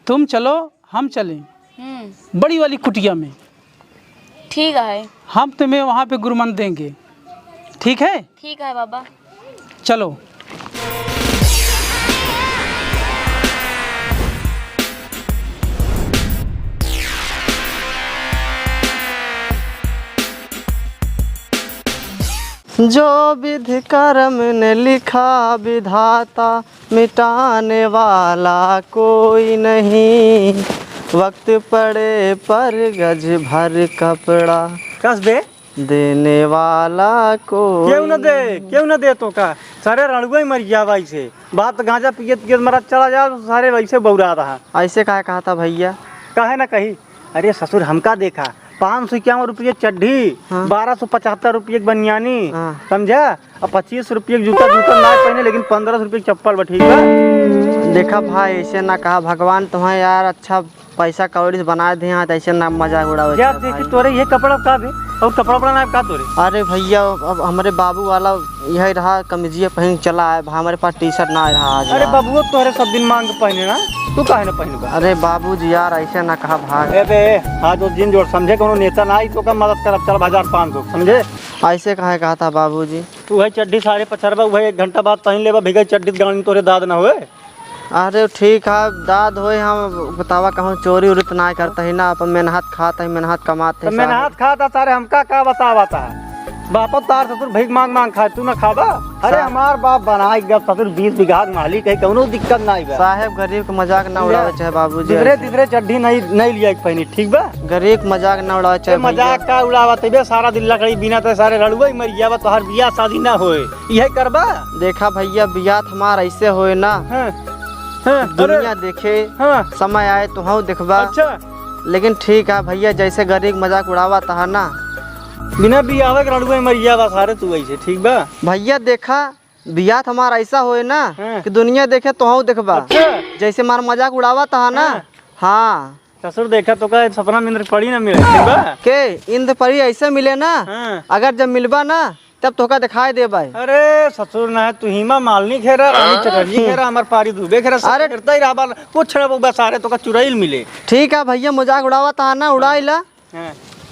तुम चलो हम चलें बड़ी वाली कुटिया में। ठीक है। हम तुम्हें वहाँ पे गुरमन देंगे। ठीक है? ठीक है बाबा। चलो। जो विधि कर्म ने लिखा विधाता मिटाने वाला कोई नहीं, वक्त पड़े पर गज भर कपड़ा कस दे देने वाला कोई क्यों न दे तो का सारे रणुआ ही मर गया वैसे बात गांजा पिए पिए मरा चला जा तो सारे वैसे बौरा रहा। ऐसे कहा था भैया? कहे ना कही। अरे ससुर हमका देखा 551 रुपये चड्ढी, 1275 रुपये बनियानी, समझा? और 25 रुपये जूता ना पहने लेकिन 15 रुपये चप्पल बा। ठीक है? देखा भाई ऐसे ना कहा, भगवान तुम्हें यार अच्छा पैसा कौड़ी बना दे यहाँ, ऐसे ना मजाक उड़ाओ। क्या देखी तोरे ये कपड़ा का दे और कपड़ा बड़ा ना का तोरे? अरे भैया अब हमारे बाबू वाला यही रहा, कमीजिया पहन चला है, हमारे पास टी शर्ट ना रहा आज। अरे बाबू तोरे सब दिन मांग पहने ना, तू काहे ना पहने? अरे बाबूजी यार ऐसे ना कहा भाग। हाँ जो दिन जोड़ समझे कोनो नेता ना आई तो का मदद कर, चल 1500 समझे? ऐसे कहा था बाबूजी? तू है चड्ढी साढ़े 55 वही 1 घंटा बाद पहन लेबा, भिगा चड्ढी गाड़ी तोरे दाद ना हुए। अरे ठीक है दाद होए, हम बतावा कहूँ चोरी उरी तो ना करता ही ना, अपन मेहनत खाता है, मेहनत कमाते है। मेहनत खाता सारे हमका का बतावाता है? बापो तार ससुर भीख मांग मांग खाए, तू ना खाबा? अरे हमार बाप बनाई गया ससुर 20 बीघा मालिक है, कोनो दिक्कत ना है साहब। गरीब के मजाक ना उड़ावे चाहे बाबूजी। तिधरे चड्ढी नहीं लिया पहनी। ठीक बा? गरीब मजाक ना उड़ावे चाहे। मजाक का उड़ावा तबे सारा दिन लकड़ी बिना तो सारे रड़ुआ ही मर गया। तोहर बियाह शादी ना होए यही करबा? देखा भैया बियाह हमार ऐसे होए ना, दुनिया देखे, समय आए तो हम देखबा। अच्छा लेकिन ठीक है भैया, जैसे गरीब मजाक उड़ावा था ना, बिना बियाह के रड़ुआ मर गया सारे तू ऐसे। ठीक बा भैया? देखा बियाह हमारा ऐसा होए ना कि दुनिया देखे तो हम देखबा। अच्छा। जैसे मार मजाक उड़ावा था ना। हाँ ससुर देखा तो का सपना में इंद्र पड़ी ना मिले। ठीक बा? के इंद्र परी ऐसे मिले ना, अगर जब मिलबा ना तब तो का दिखाई दे भाई। अरे ससुर ना तू हिमा मालनी खेरा, रानी चटर्जी खेरा, हमार पारी दुबे खेरा, अरे करता ही रहा कुछ बस सारे तो का चुराइल मिले। ठीक है भैया, मजाक उड़ावा था ना, उड़ाइला।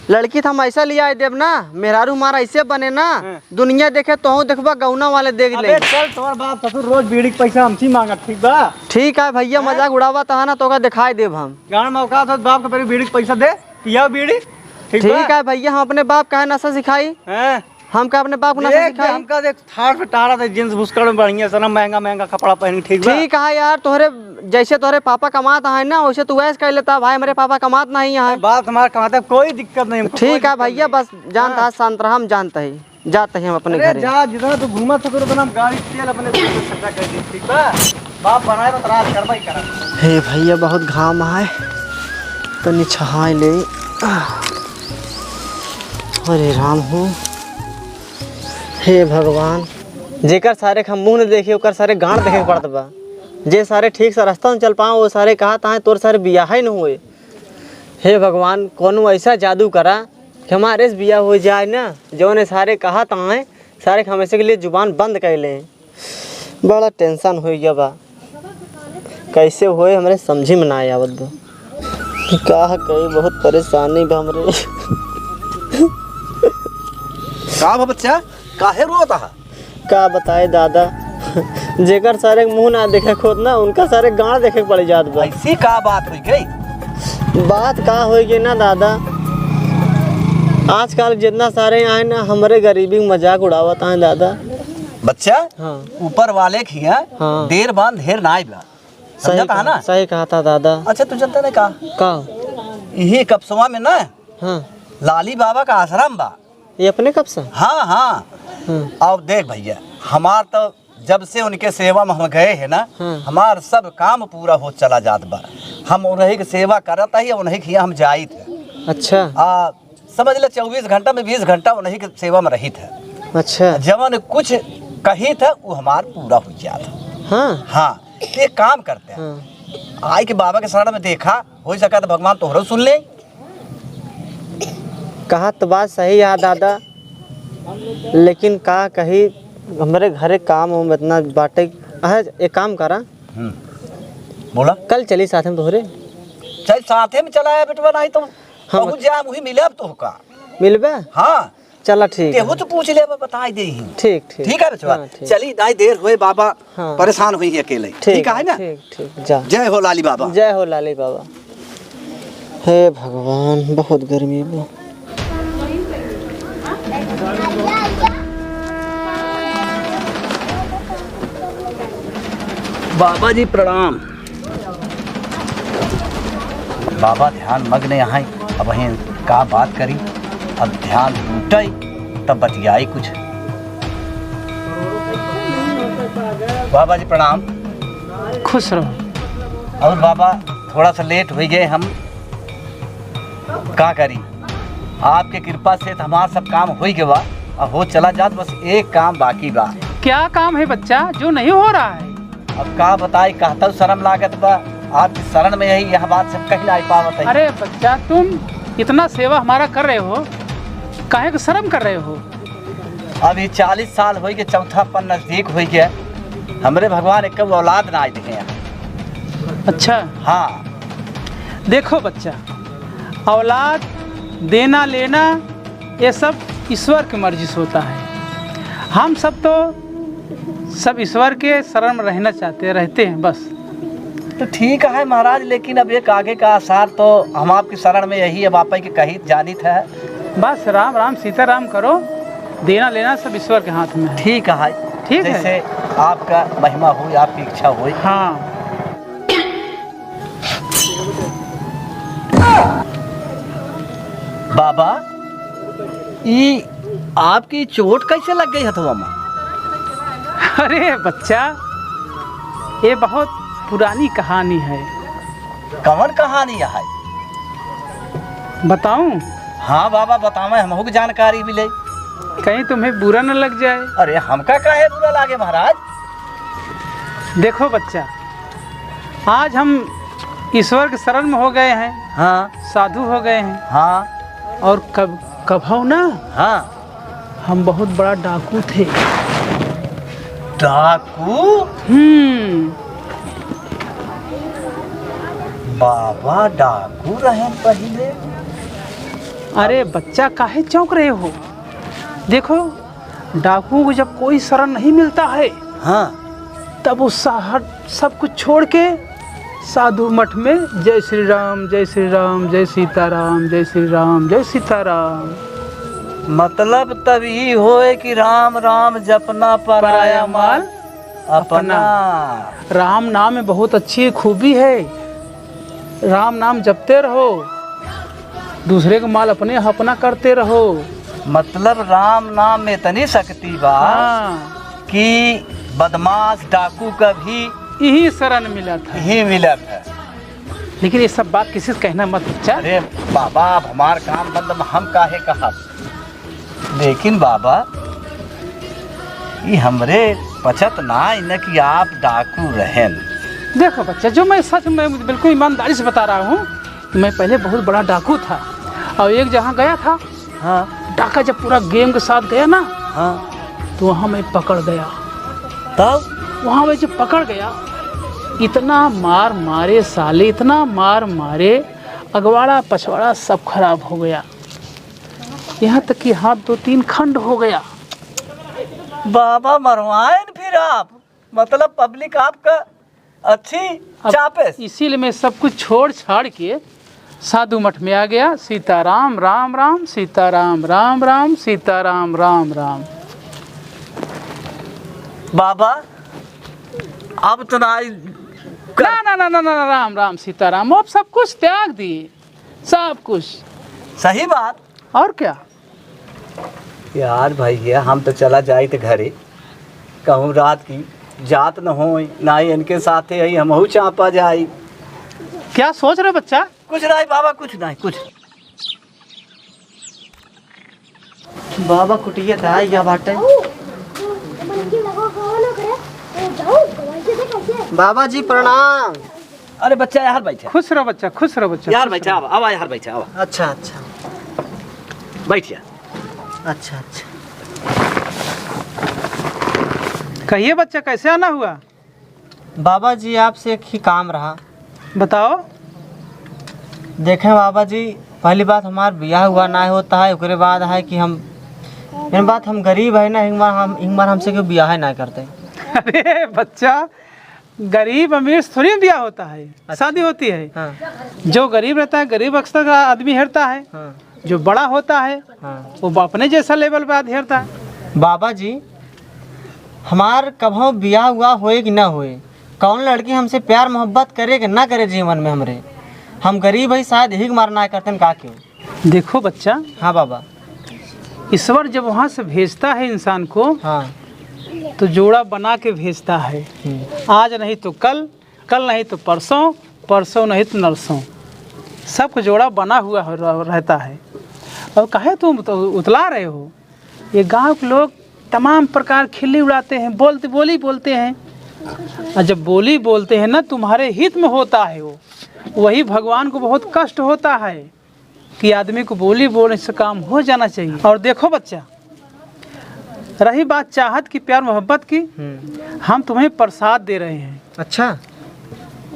लड़की तो हम ऐसा लिया देव ना, मेहरारू हमारा ऐसे बने ना, दुनिया देखे तो हम देखबा, गौना वाले देख ले। चल तुम्हार बाप ससुर रोज बीड़ी के पैसा हमसे मांगा। ठीक बा? ठीक है भैया, मजाक उड़ावा था ना तो का दिखाई देव हम। गाँव मौका था बाप के बीड़ी के पैसा दे, पिया बीड़ी। ठीक है भैया, हम अपने बाप का है नशा सिखाई, हम का अपने बाप को नशा सिखाई। हमका देख थार पे टारा था, जींस बुस्कट में बढ़िया सा ना, महंगा कपड़ा पहन। ठीक बा? ठीक है यार, तोहरे जैसे तोहरे पापा कमाता है ना वैसे तू वैसे कर लेता भाई, मेरे पापा कमात नहीं है। बात हमारा कमाता कोई दिक्कत नहीं। ठीक है भैया, बस जानता है शांत रहा, हम जानते हैं, जाते हैं हम अपने घर। जा जितना तू घूमा तो उतना हम गाड़ी तेल अपने खर्चा कर दी। ठीक बा? बाप बनाए तो रात करबा ही करा। हे भैया बहुत घाम है, तनी छहाई ले। अरे राम हूँ, हे भगवान, जेकर सारे हम मुँह नहीं देखे ओकर सारे गांड देखे पड़त बा। जे सारे ठीक से रास्ता में चल पाओ वो सारे कहा था तोर सारे बियाह ही न हुए। हे भगवान, कोनो ऐसा जादू करा कि हमारे से बियाह हो जाए ना, जो ने सारे कहा था सारे हमेशा के लिए जुबान बंद कर ले। बड़ा टेंशन हो गया बा, कैसे हुए हमारे समझी में ना आवत बा, का कही बहुत परेशानी बा हमरे। का बच्चा काहे रोता है? का बताए दादा, जेकर सारे मुंह ना देखे खुद ना उनका सारे गांड देखे पड़ जात बा। ऐसी का बात हुई गई? बात का होगी ना दादा, आजकल जितना सारे आए ना हमारे गरीबी में मजाक उड़ावत है दादा। बच्चा हाँ ऊपर वाले की है, हाँ। देर बांध ढेर ना आइबा, सही कहा ना? सही कहा था दादा। अच्छा तू जानता नहीं का यही कपसवा में ना, हाँ लाली बाबा का आश्रम बा। ये अपने कब से? हाँ। अब देख भैया, हमार तो जब से उनके सेवा में हम गए हैं ना, हमार सब काम पूरा हो चला जात बा। हम उन्हीं की सेवा करत ही, उन्हीं की हम जाई थे। अच्छा समझ ले 24 घंटा में 20 घंटा उन्हीं की सेवा में रही थे। अच्छा जवन कुछ कही था वो हमार पूरा हो जाता। हाँ ये काम करते हैं। आई के बाबा के शरण में देखा हो सका तो भगवान तोहरो सुन ले। कहा तो बात सही है दादा, लेकिन का कही हमारे घरे काम हम इतना बाटे। एक काम करा, बोला कल चली साथ में तोहरे। चाहे साथे में चलाया बेटवा, नहीं तो पहुंच जाए वही मिले अब तो का मिलबे। हाँ चला ठीक तेहू है। तो पूछ ले बता दे ही। ठीक ठीक ठीक है बेटवा, हाँ, ठीक। चली दाई देर हुए बाबा, हाँ। परेशान हुई है अकेले। ठीक है ना। ठीक ठीक जा। जय हो लाली बाबा। जय हो लाली बाबा। हे भगवान बहुत गर्मी में। बाबा जी प्रणाम। बाबा ध्यान मग्न यहाँ अब वहीं का बात करी, अब ध्यान टूटई तब बतियाई कुछ। बाबा जी प्रणाम। खुश रहो। और बाबा थोड़ा सा लेट हो गए हम, का करी, आपके कृपा से तो हमारा सब काम हो गया बा, अब हो चला जात, बस एक काम बाकी बा। क्या काम है बच्चा जो नहीं हो रहा है? अब का बताई, कहता शर्म लागत बा, आपकी शरण में यही यह बात सब कहीं नहीं पावत है। अरे बच्चा तुम इतना सेवा हमारा कर रहे हो, काहे को शर्म कर रहे हो? अभी 40 साल हो गए, चौथा पन नजदीक हो गया, हमरे भगवान एक औलाद ना दिखे हैं। अच्छा हाँ देखो बच्चा, औलाद देना लेना ये सब ईश्वर की मर्जी से होता है। हम सब तो सब ईश्वर के शरण में रहना रहते हैं बस। तो ठीक है महाराज, लेकिन अब एक आगे का आसार तो हम आपकी शरण में यही अब आप की कही जानित है। बस राम राम सीताराम करो, देना लेना सब ईश्वर के हाथ में है। ठीक है, ठीक है। जैसे आपका महिमा हो, आपकी इच्छा हो। हाँ बाबा ये आपकी चोट कैसे लग गई हथवा में? अरे बच्चा ये बहुत पुरानी कहानी है। कौन कहानी है? बताऊं? हाँ बाबा बतावे, हमको भी जानकारी मिले। कहीं तुम्हें बुरा न लग जाए। अरे हमका काहे बुरा लागे महाराज? देखो बच्चा, आज हम ईश्वर के शरण में हो गए हैं, हाँ साधु हो गए हैं, हाँ और कब हो ना, हाँ। हम बहुत बड़ा डाकू थे। डाकू? बाबा डाकू रहे पहले? अरे बच्चा काहे चौंक रहे हो? देखो डाकू को जब कोई शरण नहीं मिलता है, हाँ, तब वो सब कुछ छोड़ के साधु मठ में जय श्री राम जय श्री राम जय सीताराम जय श्री राम जय सीताराम। मतलब तब ही होए कि राम राम जपना पराया माल अपना। राम नाम में बहुत अच्छी खूबी है। राम नाम जपते रहो, दूसरे का माल अपने अपना करते रहो। मतलब राम नाम में इतनी शक्ति बा कि बदमाश डाकू का भी यही शरण मिला था। ही मिलत है। लेकिन ये सब बात किसी से कहना मत बच्चा। अरे बाबा अब हमार काम मतलब हम काहे कहा, लेकिन बाबा ये हमरे पचत ना न कि आप डाकू रहें। देखो बच्चा, जो मैं सच में बिल्कुल ईमानदारी से बता रहा हूँ, मैं पहले बहुत बड़ा डाकू था और एक जहाँ गया था। हाँ डाका जब पूरा गेम के साथ गया ना, हाँ, तो वहाँ मैं पकड़ गया। तब वहाँ मैं जब पकड़ गया, इतना मार मारे साले, इतना मार मारे, अगवाड़ा पछवाड़ा सब खराब हो गया, यहाँ तक कि हाथ 2-3 खंड हो गया। बाबा मरवाएं फिर आप, मतलब पब्लिक आपका अच्छी चापे। इसीलिए मैं सब कुछ छोड़ छाड़ के साधु मठ में आ गया। सीताराम राम राम सीताराम राम राम सीताराम राम राम। बाबा अब तो ना ना ना ना ना राम राम सीताराम, अब सब कुछ त्याग दिए, सब कुछ। सही बात। और क्या यार भैया हम तो चला जाए थे घरे, कहूँ रात की जात न हो ना ही इनके साथे ही हम चापा जाए। क्या सोच रहे बच्चा? कुछ नहीं बाबा, कुछ नहीं कुछ। बाबा कुटिया था या बाटे। बाबा जी प्रणाम। अरे बच्चा यार बैठा। खुश रहो बच्चा, खुश रहो बच्चा। यार बैठा, अब यार बैठा, अब अच्छा अच्छा बैठिया। अच्छा अच्छा। कहिए बच्चा, कैसे आना हुआ? बाबा जी आपसे एक ही काम रहा। बताओ। देखें बाबा जी, पहली बात हमार बियाह हुआ ना होता है, उसके बाद है कि हम इन बात हम गरीब है ना, एक बार हमसे क्यों बियाह ना करते। अरे बच्चा, गरीब अमीर से थोड़ी ब्याह होता है, शादी होती है। हाँ जो गरीब रहता है, गरीब अक्सर का आदमी हेरता है। हाँ जो बड़ा होता है हाँ। वो अपने जैसा लेवल पे आदमी हेरता है। बाबा जी, हमार कभों बियाह हुआ होए कि ना होए, कौन लड़की हमसे प्यार मोहब्बत करे कि ना करे जीवन में हमरे, हम गरीब है शायद यही मारना करते का क्यों। देखो बच्चा, हाँ बाबा। ईश्वर जब वहाँ से भेजता है इंसान को, हाँ तो जोड़ा बना के भेजता है। आज नहीं तो कल, कल नहीं तो परसों, परसों नहीं तो नरसों, सबको जोड़ा बना हुआ रहता है। और कहे तुम तो उतला रहे हो, ये गांव के लोग तमाम प्रकार खिल्ली उड़ाते हैं, बोली बोलते हैं। और जब बोली बोलते हैं ना, तुम्हारे हित में होता है वो, वही भगवान को बहुत कष्ट होता है कि आदमी को बोली बोलने से काम हो जाना चाहिए। और देखो बच्चा, रही बात चाहत की, प्यार मोहब्बत की, हम तुम्हें प्रसाद दे रहे हैं। अच्छा,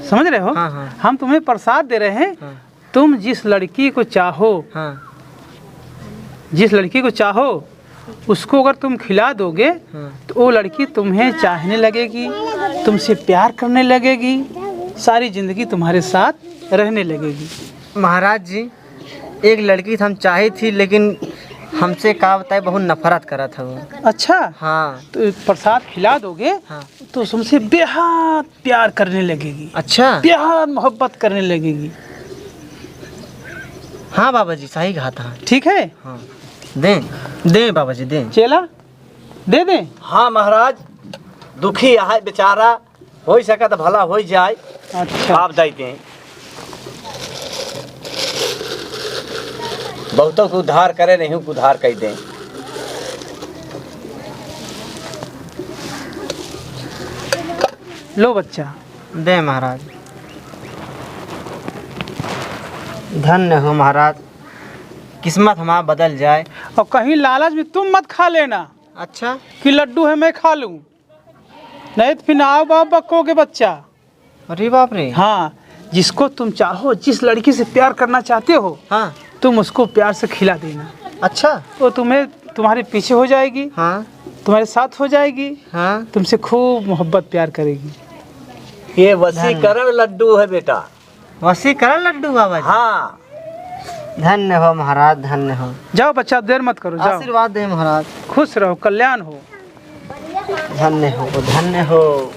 समझ रहे हो? हाँ हाँ। हम तुम्हें प्रसाद दे रहे हैं। हाँ। तुम जिस लड़की को चाहो, हाँ जिस लड़की को चाहो उसको अगर तुम खिला दोगे, तो वो लड़की तुम्हें चाहने लगेगी, तुमसे प्यार करने लगेगी, सारी जिंदगी तुम्हारे साथ रहने लगेगी। महाराज जी, एक लड़की हम चाही थी, लेकिन हमसे का बताए बहुत नफरत करा था वो। अच्छा, हाँ। तो प्रसाद खिला दोगे हाँ। तो तुमसे बेहद प्यार करने लगेगी, अच्छा। बेहद मोहब्बत करने लगेगी। हाँ बाबा जी, सही कहा था। ठीक है? हाँ, दें बाबा जी, दें। चेला दे दें। हाँ महाराज, दुखी है बेचारा, हो सका तो भला हो जाए। अच्छा, आप देते हैं, बहुतों को उद्धार करे, नहीं को उद्धार कर दें। लो बच्चा। दें महाराज। धन्य हो महाराज, किस्मत हमारा बदल जाए। और कहीं लालच में तुम मत खा लेना अच्छा। कि लड्डू है मैं खा लूं, नहीं तो फिर आओ बाप बक्कोगे बच्चा। अरे बाप रे। हाँ, जिसको तुम चाहो, जिस लड़की से प्यार करना चाहते हो, हाँ। तुम उसको प्यार से खिला देना। अच्छा। वो तुम्हें तुम्हारे पीछे हो जाएगी। हाँ। तुम्हारे साथ हो जाएगी। हाँ। तुमसे खूब मोहब्बत प्यार करेगी। ये वशीकरण लड्डू है बेटा। वशीकरण लड्डू बाबा जी। हाँ। धन्य हो महाराज, धन्य हो। जाओ बच्चा, देर मत करो, जाओ। आशीर्वाद दें महाराज। खुश रहो, कल्याण हो। धन्य हो, धन्य हो।